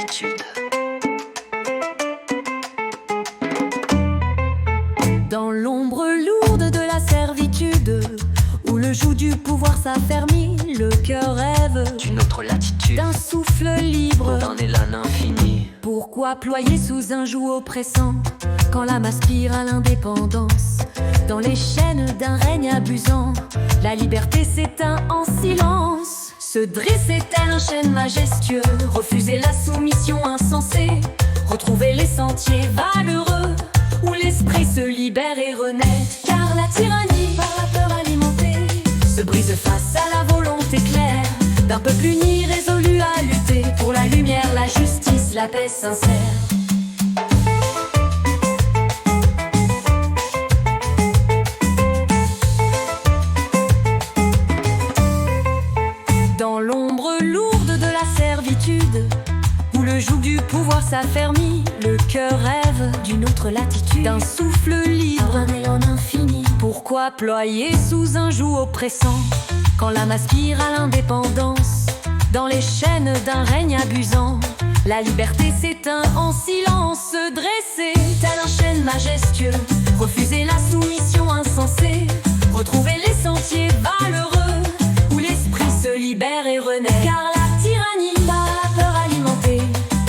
latitude. Dans l'ombre lourde de la servitude, où le joug du pouvoir s'affermit, le cœur rêve D'une autre latitude, d'un souffle libre, d'un élan infini. Pourquoi ployer sous un joug oppressant, quand l'âme aspire à l'indépendance? Dans les chaînes d'un règne abusant, la liberté s'éteint en silence. Se dresser tel un chêne majestueux, refuser la soumission insensée, retrouver les sentiers valeureux, où l'esprit se libère et renaît. Car la tyrannie, par la peur alimentée, se brise face à la volonté claire d'un peuple uni, résolu à lutter pour la lumière, la justice, la paix sincère. Dans l'ombre lourde de la servitude, où le joug du pouvoir s'affermit, le cœur rêve d'une autre latitude, d'un souffle libre, un élan infini. Pourquoi ployer sous un joug oppressant, quand l'âme aspire à l'indépendance? Dans les chaînes d'un règne abusant, la liberté s'éteint en silence. Se dresser tel un chêne majestueux, refuser la soumission insensée, retrouver les sentiers valeureux, où l'esprit se libère et renaît. Car la tyrannie, par la peur alimentée,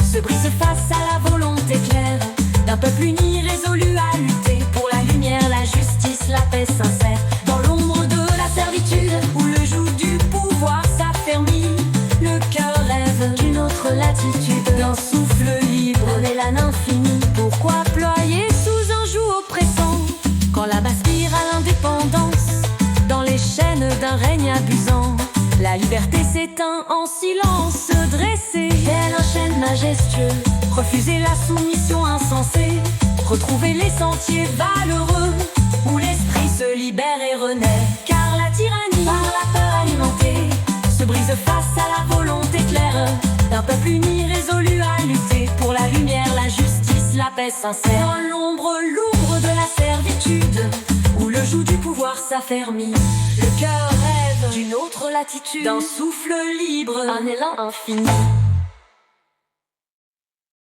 se brise face à la volonté claire d'un peuple uni, résolu à lutter pour la lumière, la justice, la paix sincère. Dans l'ombre de la servitude, où le joug du pouvoir s'affermit, le cœur rêve d'une autre latitude, d'un souffle libre, d'un élan infini. Pourquoi ployer sous un joug oppressant, quand l'âme aspire à l'indépendance? Dans les chaînes d'un règne abusant, la liberté s'éteint en silence. Se dresser tel un chêne majestueux, refuser la soumission insensée, retrouver les sentiers valeureux, où l'esprit se libère et renaît. Car la tyrannie, par la peur alimentée, se brise face à la volonté claire d'un peuple uni, résolu à lutter pour la lumière, la justice, la paix sincère. Dans l'ombre lourde de la servitude, où le joug du pouvoir s'affermit, le cœur rêve d'une autre latitude, d'un souffle libre, un élan infini.